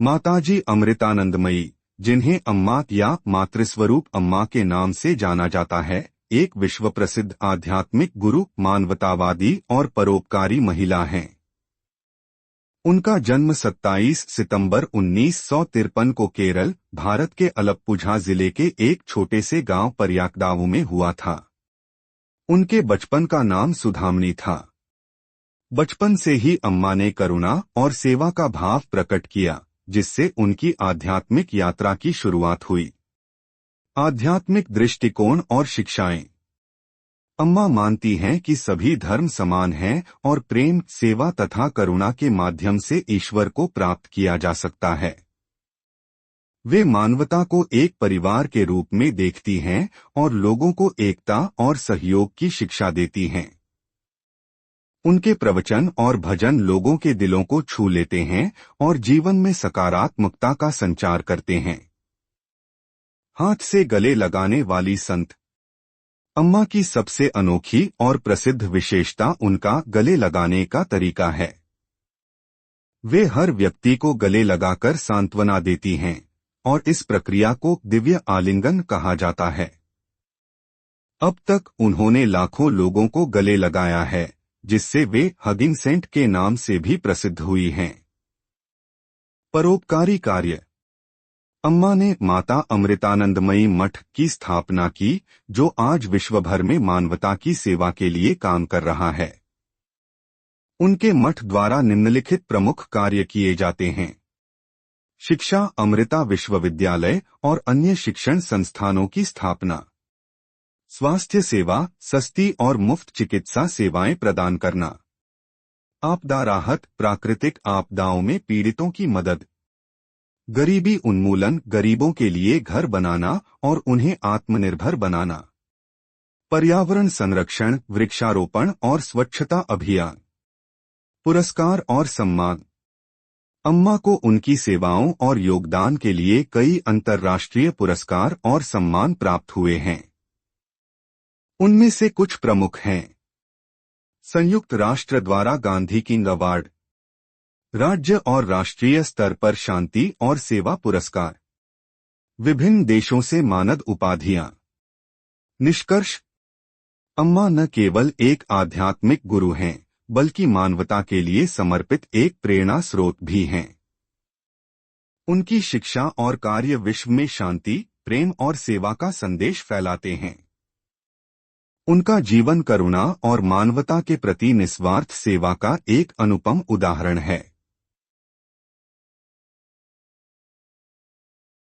माताजी अमृतानंदमयी, जिन्हें अम्मा या मातृस्वरूप अम्मा के नाम से जाना जाता है, एक विश्व प्रसिद्ध आध्यात्मिक गुरु, मानवतावादी और परोपकारी महिला हैं। उनका जन्म 27 सितंबर 1953 को केरल, भारत के अलप्पुझा जिले के एक छोटे से गांव परयाकदावु में हुआ था। उनके बचपन का नाम सुधामणी था। बचपन से ही अम्मा ने करुणा और सेवा का भाव प्रकट किया, जिससे उनकी आध्यात्मिक यात्रा की शुरुआत हुई। आध्यात्मिक दृष्टिकोण और शिक्षाएं। अम्मा मानती हैं कि सभी धर्म समान हैं और प्रेम, सेवा तथा करुणा के माध्यम से ईश्वर को प्राप्त किया जा सकता है। वे मानवता को एक परिवार के रूप में देखती हैं और लोगों को एकता और सहयोग की शिक्षा देती हैं। उनके प्रवचन और भजन लोगों के दिलों को छू लेते हैं और जीवन में सकारात्मकता का संचार करते हैं। हाथ से गले लगाने वाली संत। अम्मा की सबसे अनोखी और प्रसिद्ध विशेषता उनका गले लगाने का तरीका है। वे हर व्यक्ति को गले लगाकर सांत्वना देती हैं और इस प्रक्रिया को दिव्य आलिंगन कहा जाता है। अब तक उन्होंने लाखों लोगों को गले लगाया है, जिससे वे हगिंग सेंट के नाम से भी प्रसिद्ध हुई हैं। परोपकारी कार्य। अम्मा ने माता अमृतानंदमयी मठ की स्थापना की, जो आज विश्व भर में मानवता की सेवा के लिए काम कर रहा है। उनके मठ द्वारा निम्नलिखित प्रमुख कार्य किए जाते हैं: शिक्षा, अमृता विश्वविद्यालय और अन्य शिक्षण संस्थानों की स्थापना। स्वास्थ्य सेवा, सस्ती और मुफ्त चिकित्सा सेवाएं प्रदान करना। आपदा राहत, प्राकृतिक आपदाओं में पीड़ितों की मदद। गरीबी उन्मूलन, गरीबों के लिए घर बनाना और उन्हें आत्मनिर्भर बनाना। पर्यावरण संरक्षण, वृक्षारोपण और स्वच्छता अभियान। पुरस्कार और सम्मान। अम्मा को उनकी सेवाओं और योगदान के लिए कई अंतर्राष्ट्रीय पुरस्कार और सम्मान प्राप्त हुए हैं। उनमें से कुछ प्रमुख हैं: संयुक्त राष्ट्र द्वारा गांधी किंग अवार्ड, राज्य और राष्ट्रीय स्तर पर शांति और सेवा पुरस्कार, विभिन्न देशों से मानद उपाधियां। निष्कर्ष: अम्मा न केवल एक आध्यात्मिक गुरु हैं, बल्कि मानवता के लिए समर्पित एक प्रेरणा स्रोत भी हैं। उनकी शिक्षा और कार्य विश्व में शांति, प्रेम और सेवा का संदेश फैलाते हैं। उनका जीवन करुणा और मानवता के प्रति निस्वार्थ सेवा का एक अनुपम उदाहरण है।